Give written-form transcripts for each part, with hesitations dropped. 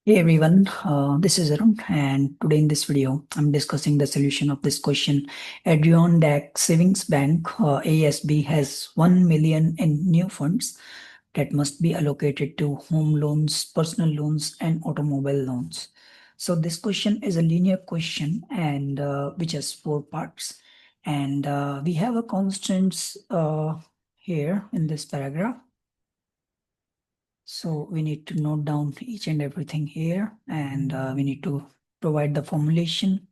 Hey everyone, this is Arun, and today in this video, I'm discussing the solution of this question. Adirondack Savings Bank ASB has 1 million in new funds that must be allocated to home loans, personal loans, and automobile loans. So this question is a linear question, and which has 4 parts, and we have a constants here in this paragraph. So we need to note down each and everything here, and we need to provide the formulation.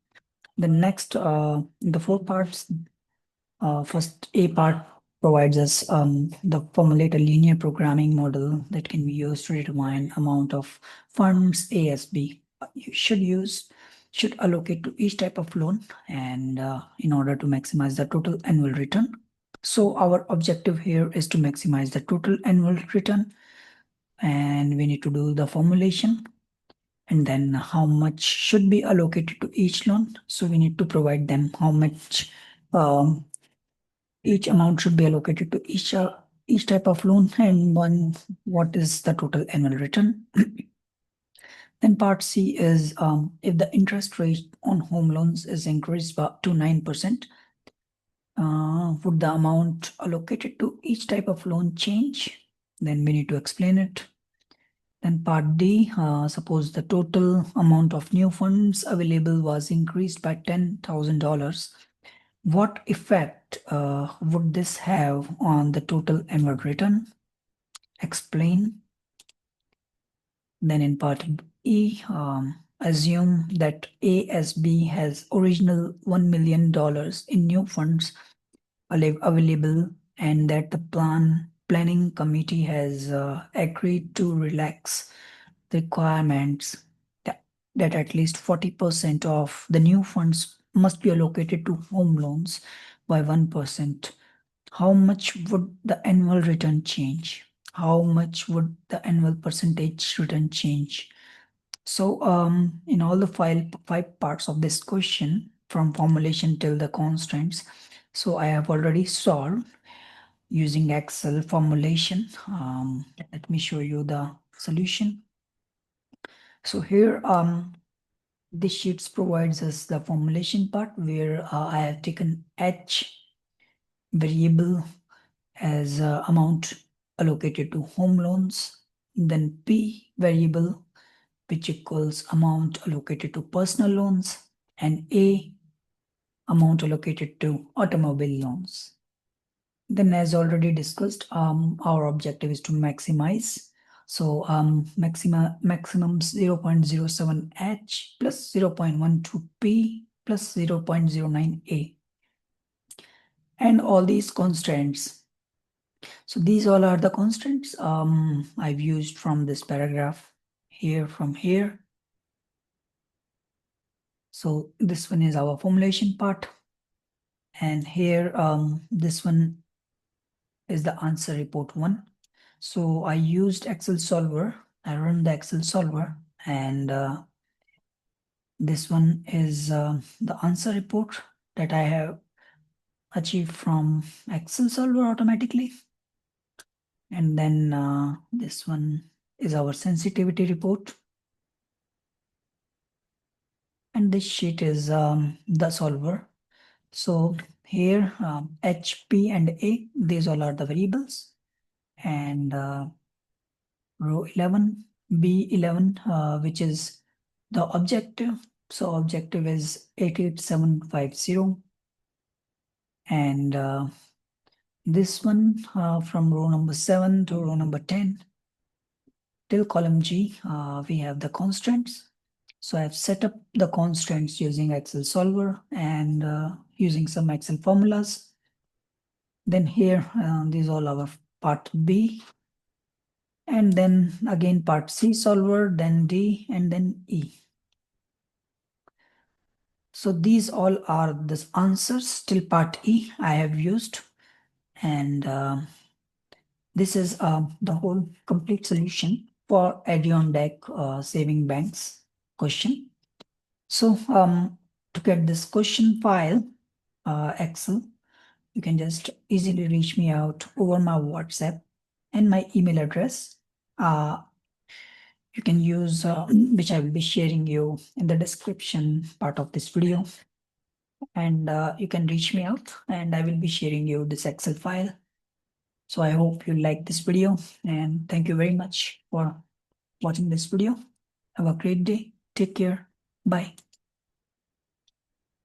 The next, the 4 parts, first A part provides us the formulate a linear programming model that can be used to determine amount of funds ASB you should allocate to each type of loan, and in order to maximize the total annual return. So our objective here is to maximize the total annual return, and we need to do the formulation, and then how much should be allocated to each loan. So we need to provide them how much each amount should be allocated to each type of loan, and what is the total annual return. Then part C is if the interest rate on home loans is increased to 9%, would the amount allocated to each type of loan change? Then we need to explain it. Then part D, suppose the total amount of new funds available was increased by $10,000. What effect would this have on the total annual return? Explain. Then in part E, assume that ASB has original $1 million in new funds available, and that the planning committee has agreed to relax requirements that at least 40% of the new funds must be allocated to home loans by 1%. How much would the annual return change? How much would the annual percentage return change? So in all the five parts of this question, from formulation till the constants, so I have already solved using Excel formulation. Let me show you the solution. So here, this sheets provides us the formulation part, where I have taken H variable as amount allocated to home loans, then P variable, which equals amount allocated to personal loans, and A amount allocated to automobile loans. Then, as already discussed, our objective is to maximize. So maximum 0.07 H plus 0.12 P plus 0.09 A. And all these constants. So these all are the constants I've used from this paragraph here, from here. So this one is our formulation part. And here, this one is the answer report 1. So I used Excel solver. I run the Excel solver, and this one is the answer report that I have achieved from Excel solver automatically. And then this one is our sensitivity report. And this sheet is the solver. So here, H, P, and A, these all are the variables. And row 11, B11, which is the objective. So objective is 88750. And this one from row number 7 to row number 10 till column G, we have the constants. So I've set up the constants using Excel solver and using some Excel formulas. Then here, these all our part B. And then again part C solver, then D, and then E. So these all are the answers till part E I have used. And this is the whole complete solution for Adirondack Saving Bank's question. So to get this question file, Excel, you can just easily reach me out over my WhatsApp and my email address. you can use, which I will be sharing you in the description part of this video. And you can reach me out and I will be sharing you this Excel file. So I hope you like this video and thank you very much for watching this video. Have a great day. Take care. Bye.